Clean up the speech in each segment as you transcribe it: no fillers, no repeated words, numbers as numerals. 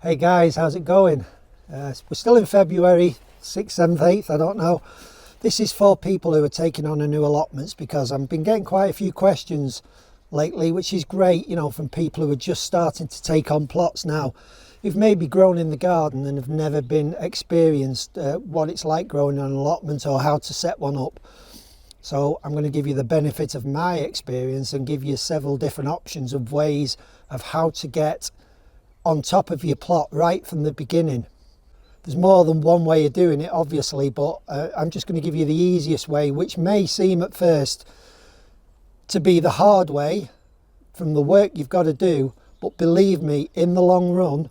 Hey guys, how's it going? We're still in February, 6th, 7th, 8th, I don't know. This is for people who are taking on a new allotments, because I've been getting quite a few questions lately, which is great, you know, from people who are just starting to take on plots now, who've maybe grown in the garden and have never been experienced what it's like growing on an allotment or how to set one up. So I'm going to give you the benefit of my experience and give you several different options of ways of how to get on top of your plot right from the beginning. There's more than one way of doing it, obviously, but I'm just going to give you the easiest way, which may seem at first to be the hard way from the work you've got to do, but believe me, in the long run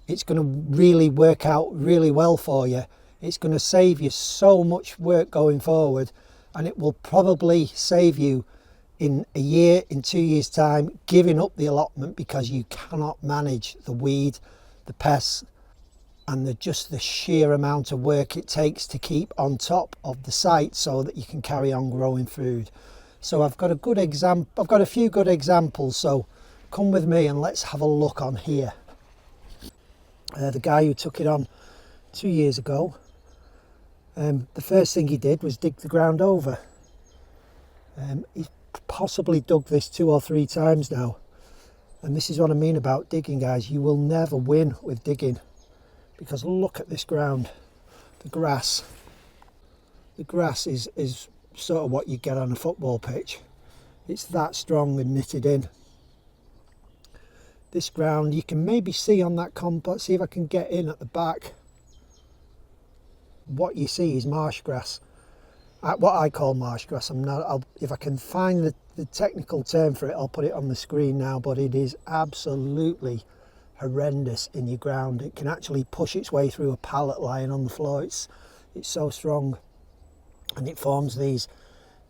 it's going to really work out really well for you. It's going to save you so much work going forward, and it will probably save you in a year, in 2 years time, giving up the allotment because you cannot manage the weed, the pests, and the sheer amount of work it takes to keep on top of the site so that you can carry on growing food. So I've got a few good examples, so come with me and let's have a look on here. The guy who took it on 2 years ago, the first thing he did was dig the ground over. He's possibly dug this 2 or 3 times now, and this is what I mean about digging, guys. You will never win with digging, because look at this ground. The grass is sort of what you get on a football pitch. It's that strong and knitted in. This ground you can maybe see on that compost. See if I can get in at the back. What you see is marsh grass. What I call marsh grass. If I can find the technical term for it, I'll put it on the screen now, but it is absolutely horrendous in your ground. It can actually push its way through a pallet lying on the floor. It's so strong, and it forms these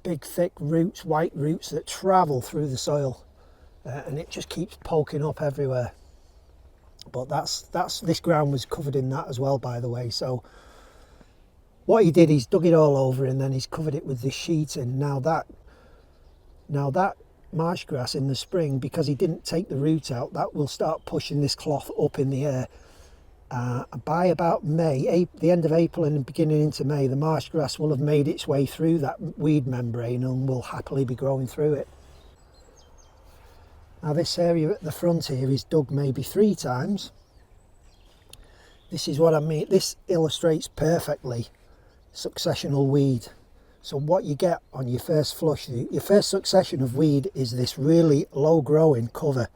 big thick roots, white roots that travel through the soil, and it just keeps poking up everywhere. But this ground was covered in that as well, by the way. So what he did, he's dug it all over and then he's covered it with this sheeting. Now that marsh grass in the spring, because he didn't take the root out, that will start pushing this cloth up in the air. By about May, the end of April and beginning into May, the marsh grass will have made its way through that weed membrane and will happily be growing through it. Now this area at the front here is dug maybe 3 times. This is what I mean. This illustrates perfectly successional weed. So what you get on your first flush, your first succession of weed, is this really low growing cover.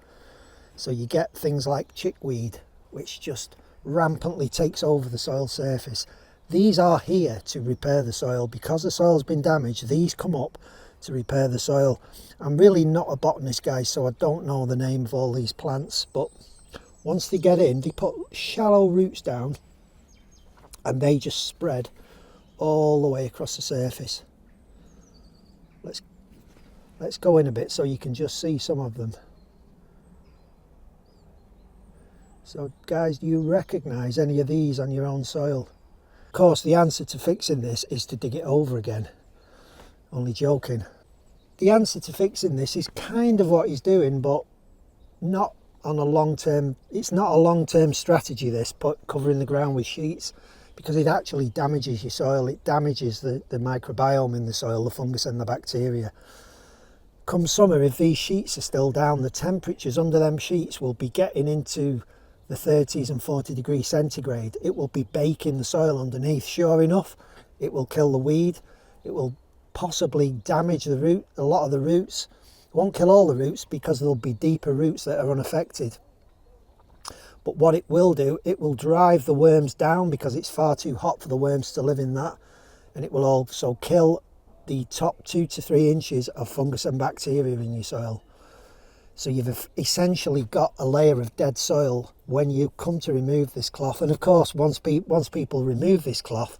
So you get things like chickweed, which just rampantly takes over the soil surface. These are here to repair the soil. Because the soil's been damaged, these come up to repair the soil. I'm really not a botanist, guys, so I don't know the name of all these plants, but once they get in, they put shallow roots down and they just spread all the way across the surface. Let's go in a bit so you can just see some of them. So guys, do you recognise any of these on your own soil? Of course, the answer to fixing this is to dig it over again. Only joking. The answer to fixing this is kind of what he's doing, but not on a long-term, it's not a long-term strategy, this, but covering the ground with sheets, because it actually damages your soil. It damages the microbiome in the soil, the fungus and the bacteria. Come summer, if these sheets are still down, the temperatures under them sheets will be getting into the 30s and 40 degrees centigrade. It will be baking the soil underneath. Sure enough, it will kill the weed. It will possibly damage the root, a lot of the roots. It won't kill all the roots because there'll be deeper roots that are unaffected. But what it will do, it will drive the worms down because it's far too hot for the worms to live in that. And it will also kill the top 2 to 3 inches of fungus and bacteria in your soil. So you've essentially got a layer of dead soil when you come to remove this cloth. And of course, once people remove this cloth,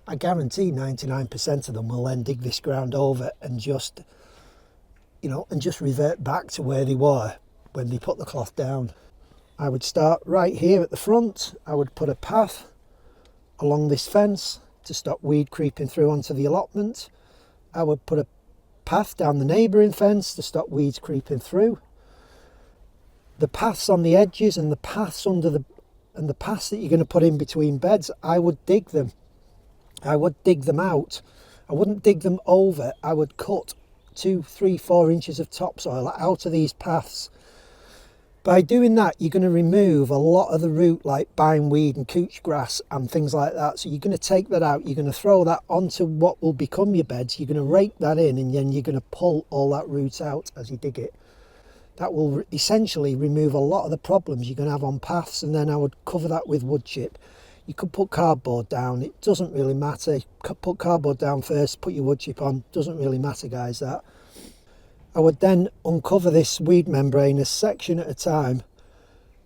I guarantee 99% of them will then dig this ground over and just revert back to where they were when they put the cloth down. I would start right here at the front. I would put a path along this fence to stop weed creeping through onto the allotment. I would put a path down the neighbouring fence to stop weeds creeping through. The paths on the edges and the paths under the and the paths that you're going to put in between beds, I would dig them. I would dig them out. I wouldn't dig them over. I would cut 2, 3, 4 inches of topsoil out of these paths. By doing that, you're going to remove a lot of the root, like bindweed and couch grass and things like that. So you're going to take that out. You're going to throw that onto what will become your beds. You're going to rake that in, and then you're going to pull all that root out as you dig it. That will essentially remove a lot of the problems you're going to have on paths. And then I would cover that with wood chip. You could put cardboard down. It doesn't really matter. Put cardboard down first, put your wood chip on. Doesn't really matter, guys, that. I would then uncover this weed membrane a section at a time,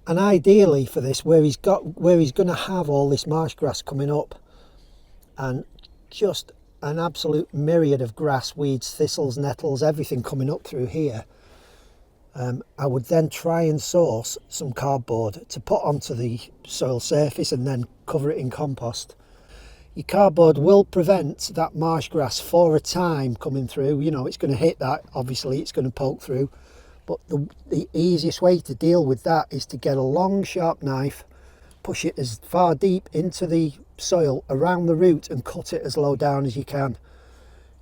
and ideally for this, where he's going to have all this marsh grass coming up and just an absolute myriad of grass, weeds, thistles, nettles, everything coming up through here, I would then try and source some cardboard to put onto the soil surface and then cover it in compost. Your cardboard will prevent that marsh grass for a time coming through. You know, it's going to hit that, obviously it's going to poke through, but the easiest way to deal with that is to get a long sharp knife, push it as far deep into the soil around the root and cut it as low down as you can.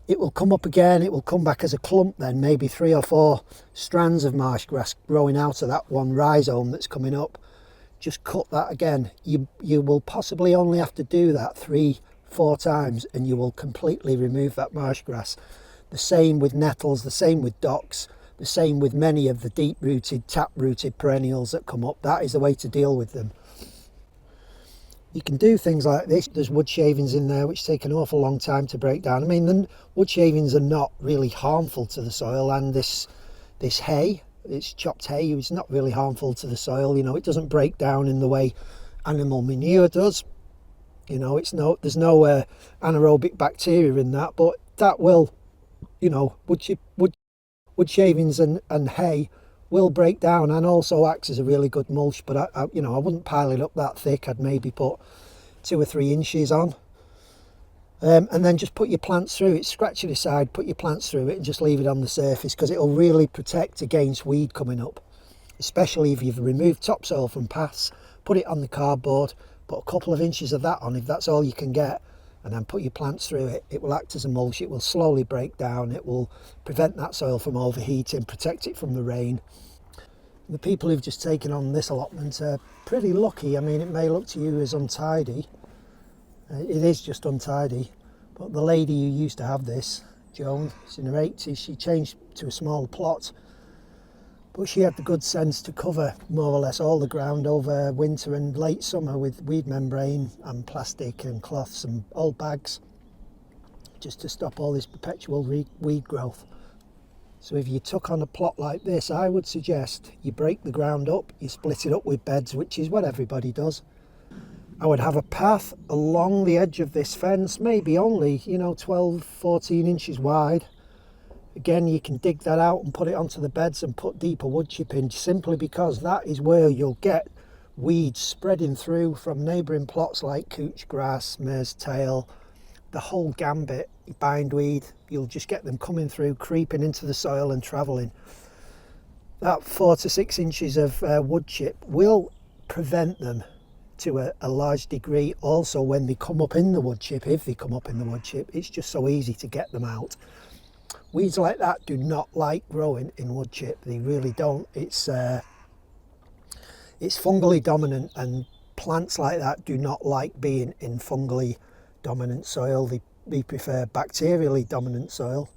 It will come up again, it will come back as a clump then, maybe 3 or 4 strands of marsh grass growing out of that one rhizome that's coming up. Just cut that again. You will possibly only have to do that 3-4 times and you will completely remove that marsh grass. The same with nettles, the same with docks, the same with many of the deep-rooted, tap-rooted perennials that come up. That is the way to deal with them. You can do things like this. There's wood shavings in there which take an awful long time to break down. I mean, the wood shavings are not really harmful to the soil, and this hay, it's chopped hay, it's not really harmful to the soil. You know, it doesn't break down in the way animal manure does. You know, there's no anaerobic bacteria in that, but that will, you know, wood shavings and hay will break down and also acts as a really good mulch. But I you know, I wouldn't pile it up that thick. I'd maybe put 2 or 3 inches on, and then just put your plants through it. Scratch it aside, put your plants through it, and just leave it on the surface, because it'll really protect against weed coming up, especially if you've removed topsoil from paths. Put it on the cardboard, put a couple of inches of that on if that's all you can get, and then put your plants through it. It will act as a mulch. It will slowly break down. It will prevent that soil from overheating, protect it from the rain. The people who've just taken on this allotment are pretty lucky. I mean, it may look to you as untidy. It is just untidy. But the lady who used to have this, Joan, she's in her 80s, she changed to a small plot. But she had the good sense to cover more or less all the ground over winter and late summer with weed membrane and plastic and cloths and old bags, just to stop all this perpetual weed growth. So if you took on a plot like this, I would suggest you break the ground up, you split it up with beds, which is what everybody does. I would have a path along the edge of this fence, maybe only, 12, 14 inches wide. Again, you can dig that out and put it onto the beds and put deeper wood chip in, simply because that is where you'll get weeds spreading through from neighbouring plots like couch grass, mare's tail, the whole gambit, bindweed. You'll just get them coming through, creeping into the soil and travelling. That 4 to 6 inches of wood chip will prevent them to a large degree. Also, when they come up in the wood chip, if they come up in the wood chip, it's just so easy to get them out. Weeds like that do not like growing in wood chip. They really don't. It's fungally dominant, and plants like that do not like being in fungally dominant soil. They prefer bacterially dominant soil,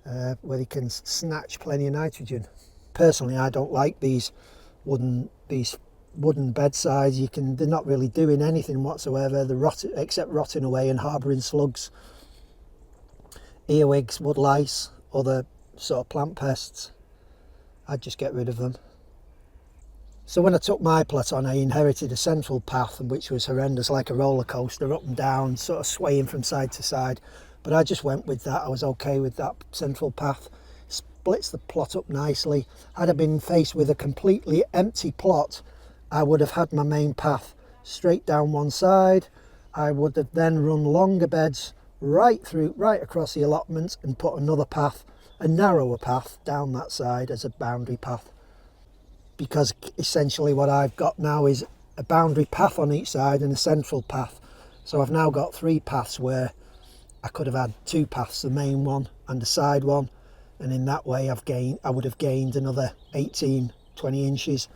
where they can snatch plenty of nitrogen. Personally, I don't like these wooden bedsides. They're not really doing anything whatsoever. They're except rotting away and harbouring slugs, earwigs, wood lice, other sort of plant pests. I'd just get rid of them. So when I took my plot on, I inherited a central path, which was horrendous, like a roller coaster, up and down, sort of swaying from side to side. But I just went with that. I was okay with that central path. Splits the plot up nicely. Had I been faced with a completely empty plot, I would have had my main path straight down one side. I would have then run longer beds right across the allotment and put another path, a narrower path, down that side as a boundary path. Because essentially what I've got now is a boundary path on each side and a central path. So I've now got 3 paths where I could have had 2 paths, the main one and the side one, and in that way I would have gained another 18, 20 inches.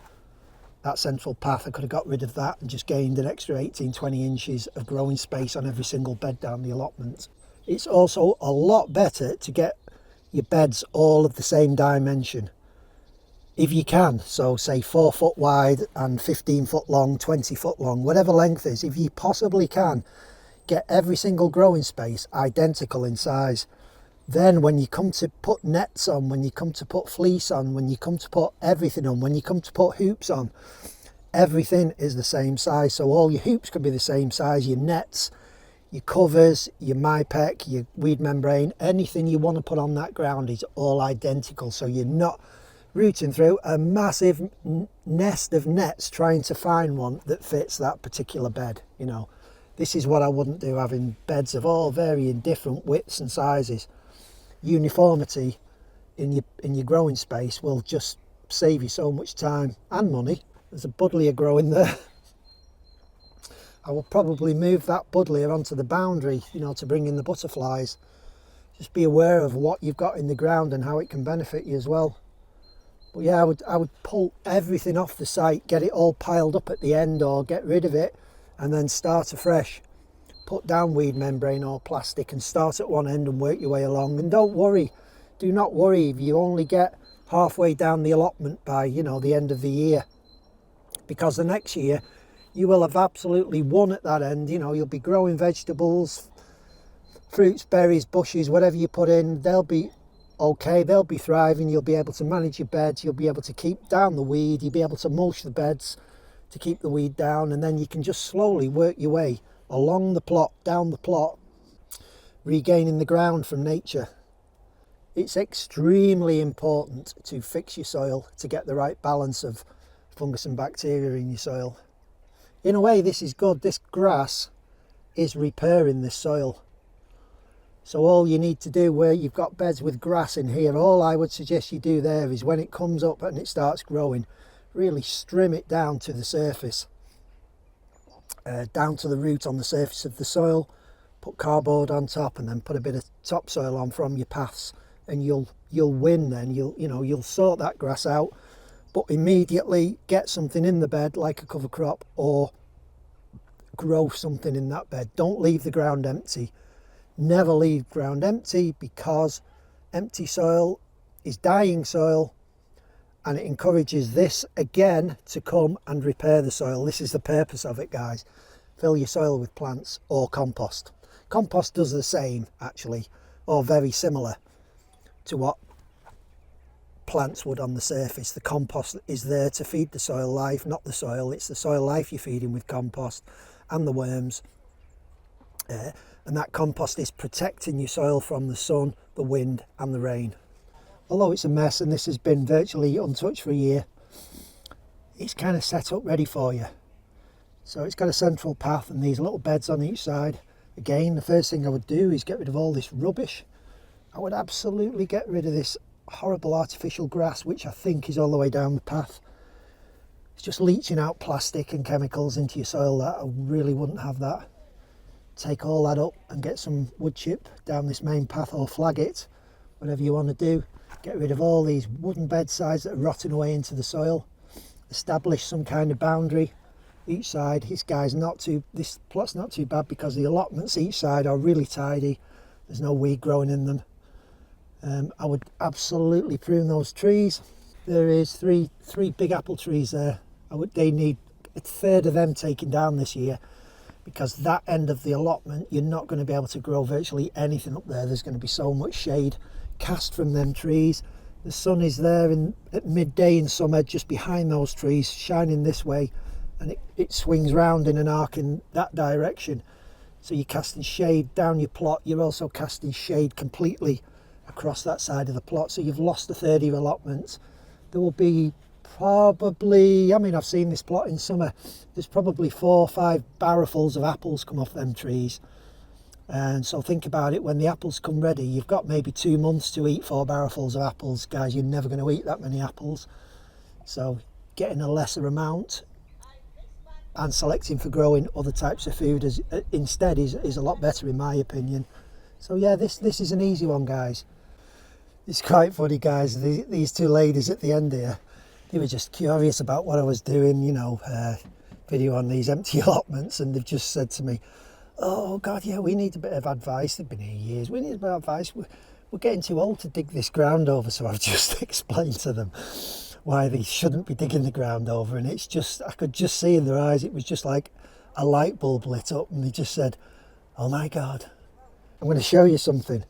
That central path, I could have got rid of that and just gained an extra 18, 20 inches of growing space on every single bed down the allotment. It's also a lot better to get your beds all of the same dimension, if you can. So say 4 foot wide and 15 foot long, 20 foot long, whatever length is, if you possibly can, get every single growing space identical in size. Then when you come to put nets on, when you come to put fleece on, when you come to put everything on, when you come to put hoops on, everything is the same size. So all your hoops can be the same size, your nets, your covers, your Mypec, your weed membrane, anything you want to put on that ground is all identical. So you're not rooting through a massive nest of nets trying to find one that fits that particular bed. You know, this is what I wouldn't do, having beds of all varying different widths and sizes. Uniformity in your growing space will just save you so much time and money. There's a buddleia growing there. I will probably move that buddleia onto the boundary, you know, to bring in the butterflies. Just be aware of what you've got in the ground and how it can benefit you as well. But yeah, I would pull everything off the site, get it all piled up at the end, or get rid of it and then start afresh. Put down weed membrane or plastic and start at one end and work your way along. And don't worry, do not worry if you only get halfway down the allotment by, you know, the end of the year, because the next year you will have absolutely won at that end. You know, you'll be growing vegetables, fruits, berries, bushes, whatever you put in, they'll be okay, they'll be thriving. You'll be able to manage your beds, you'll be able to keep down the weed, you'll be able to mulch the beds to keep the weed down, and then you can just slowly work your way along the plot, down the plot, regaining the ground from nature. It's extremely important to fix your soil to get the right balance of fungus and bacteria in your soil. In a way, this is good. This grass is repairing this soil. So all you need to do, where you've got beds with grass in here, all I would suggest you do there is when it comes up and it starts growing, really trim it down to the surface. Down to the root on the surface of the soil, put cardboard on top, and then put a bit of topsoil on from your paths, and you'll win. Then you'll sort that grass out, but immediately get something in the bed like a cover crop, or grow something in that bed. Don't leave the ground empty. Never leave ground empty, because empty soil is dying soil, and it encourages this again to come and repair the soil. This is the purpose of it, guys. Fill your soil with plants or compost. Compost does the same, actually, or very similar to what plants would on the surface. The compost is there to feed the soil life, not the soil. It's the soil life you're feeding with compost, and the worms. And that compost is protecting your soil from the sun, the wind and the rain. Although it's a mess and this has been virtually untouched for a year, it's kind of set up ready for you. So it's got a central path and these little beds on each side. Again, the first thing I would do is get rid of all this rubbish. I would absolutely get rid of this horrible artificial grass, which I think is all the way down the path. It's just leaching out plastic and chemicals into your soil. That I really wouldn't have that. Take all that up and get some wood chip down this main path, or flag it, whatever you want to do. Get rid of all these wooden bedsides that are rotting away into the soil. Establish some kind of boundary each side. This plot's not too bad because the allotments each side are really tidy. There's no weed growing in them. I would absolutely prune those trees. There is three big apple trees there. They need a third of them taken down this year, because that end of the allotment, you're not going to be able to grow virtually anything up there. There's going to be so much shade cast from them trees. The sun is there at midday in summer, just behind those trees, shining this way, and it swings round in an arc in that direction. So you're casting shade down your plot. You're also casting shade completely across that side of the plot. So you've lost a third of your allotment. There will be probably, I've seen this plot in summer, there's probably 4 or 5 barrelfuls of apples come off them trees. And so think about it, when the apples come ready, you've got maybe 2 months to eat 4 barrelfuls of apples. Guys, you're never going to eat that many apples. So getting a lesser amount and selecting for growing other types of food instead is a lot better in my opinion. So yeah, this is an easy one, guys. It's quite funny, guys. These two ladies at the end here, they were just curious about what I was doing, you know, video on these empty allotments, and they've just said to me, oh God, yeah, we need a bit of advice. They've been here years. We need a bit of advice. We're getting too old to dig this ground over. So I've just explained to them why they shouldn't be digging the ground over. And it's just, I could just see in their eyes, it was just like a light bulb lit up. And they just said, oh my God, I'm going to show you something.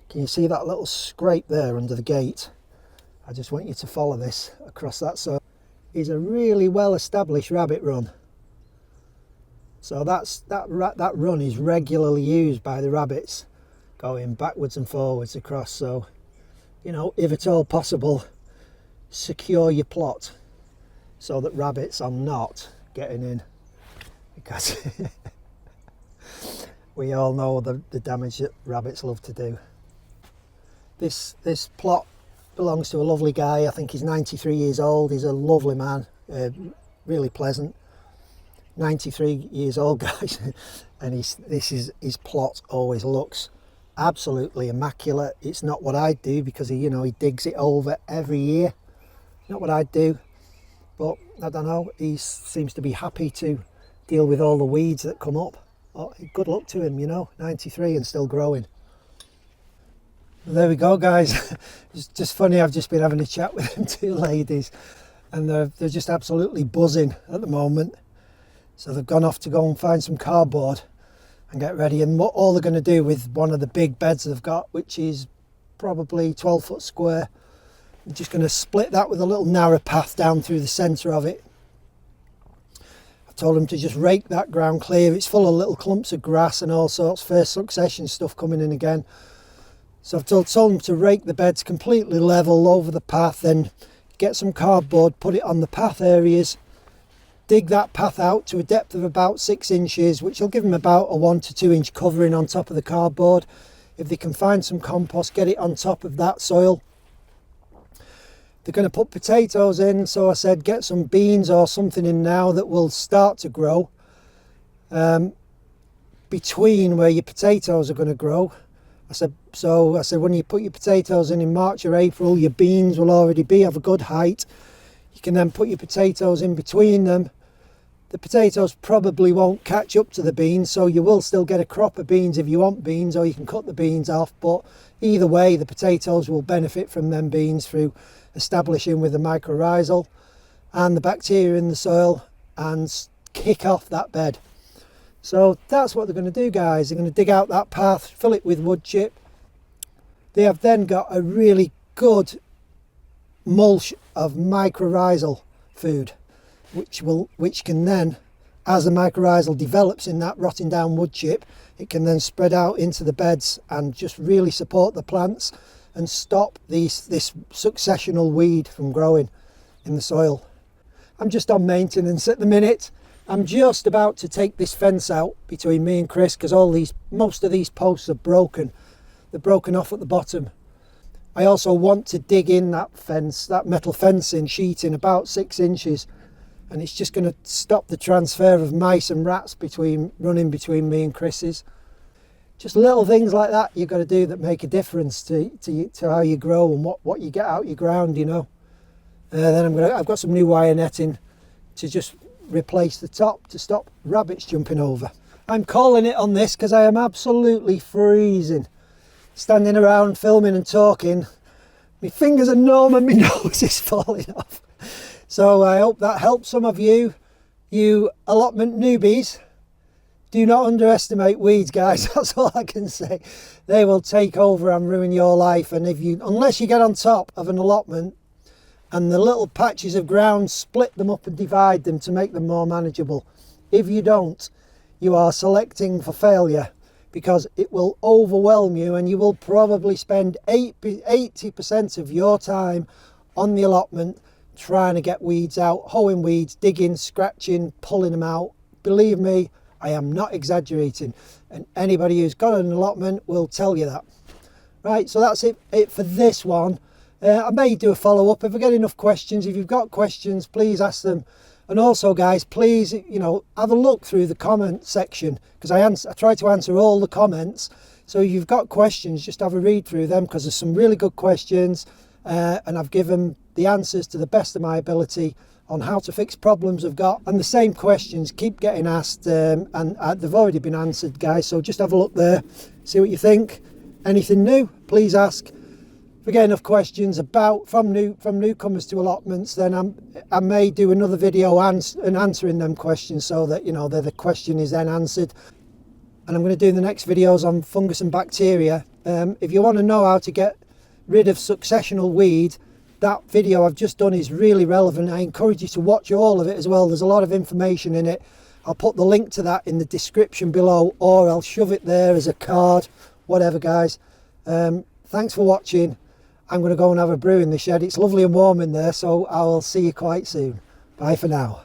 Can you see that little scrape there under the gate? I just want you to follow this across that. So it's a really well established rabbit run. So that run is regularly used by the rabbits, going backwards and forwards across. So, you know, if at all possible, secure your plot so that rabbits are not getting in, because we all know the damage that rabbits love to do. This plot belongs to a lovely guy. I think he's 93 years old. He's a lovely man, really pleasant. 93 years old, guys, and his plot always looks absolutely immaculate. It's not what I do, because he digs it over every year. Not what I do, but I don't know, he seems to be happy to deal with all the weeds that come up. Oh, good luck to him, 93 and still growing. There we go, guys. It's just funny, I've just been having a chat with them two ladies, and they're just absolutely buzzing at the moment. So they've gone off to go and find some cardboard and get ready. And what all they're going to do with one of the big beds they've got, which is probably 12 foot square, they're just going to split that with a little narrow path down through the centre of it. I've told them to just rake that ground clear. It's full of little clumps of grass and all sorts, first succession stuff coming in again. So I've told them to rake the beds completely level over the path, then get some cardboard, put it on the path areas, dig that path out to a depth of about 6 inches, which will give them about a 1 to 2 inch covering on top of the cardboard. If they can find some compost, get it on top of that soil. They're going to put potatoes in, so I said get some beans or something in now that will start to grow between where your potatoes are going to grow. I said when you put your potatoes in March or April, your beans will already be of a good height. You can then put your potatoes in between them. The potatoes probably won't catch up to the beans, so you will still get a crop of beans if you want beans, or you can cut the beans off. But either way, the potatoes will benefit from them beans through establishing with the mycorrhizal and the bacteria in the soil and kick off that bed. So that's what they're going to do, guys. They're going to dig out that path, fill it with wood chip. They have then got a really good mulch of mycorrhizal food, which can then, as the mycorrhizal develops in that rotting down wood chip, it can then spread out into the beds and just really support the plants and stop this successional weed from growing in the soil. I'm just on maintenance at the minute. I'm just about to take this fence out between me and Chris, because most of these posts are broken. They're broken off at the bottom. I also want to dig in that fence, that metal fencing sheeting, about 6 inches, and it's just going to stop the transfer of mice and rats running between me and Chris's. Just little things like that you've got to do that make a difference to how you grow and what you get out your ground, Then I've got some new wire netting to just replace the top to stop rabbits jumping over. I'm calling it on this because I am absolutely freezing. Standing around filming and talking, my fingers are numb and my nose is falling off. So I hope that helps some of you allotment newbies. Do not underestimate weeds, guys. That's all I can say. They will take over and ruin your life. And unless you get on top of an allotment and the little patches of ground, split them up and divide them to make them more manageable. If you don't, you are selecting for failure, because it will overwhelm you, and you will probably spend 80% of your time on the allotment trying to get weeds out, hoeing weeds, digging, scratching, pulling them out. Believe me, I am not exaggerating, and anybody who's got an allotment will tell you that. Right, so that's it for this one. I may do a follow-up if I get enough questions. If you've got questions, please ask them And also guys, please, you know, have a look through the comment section, because I try to answer all the comments. So if you've got questions, just have a read through them, because there's some really good questions, and I've given the answers to the best of my ability on how to fix problems I've got. And the same questions keep getting asked, and they've already been answered, guys. So just have a look there, see what you think. Anything new, please ask. If we get enough questions from newcomers to allotments, then I may do another video answering them questions, so that, you know, the question is then answered. And I'm going to do the next videos on fungus and bacteria. If you want to know how to get rid of successional weed, that video I've just done is really relevant. I encourage you to watch all of it as well. There's a lot of information in it. I'll put the link to that in the description below, or I'll shove it there as a card, whatever, guys. Thanks for watching. I'm going to go and have a brew in the shed. It's lovely and warm in there, so I'll see you quite soon. Bye for now.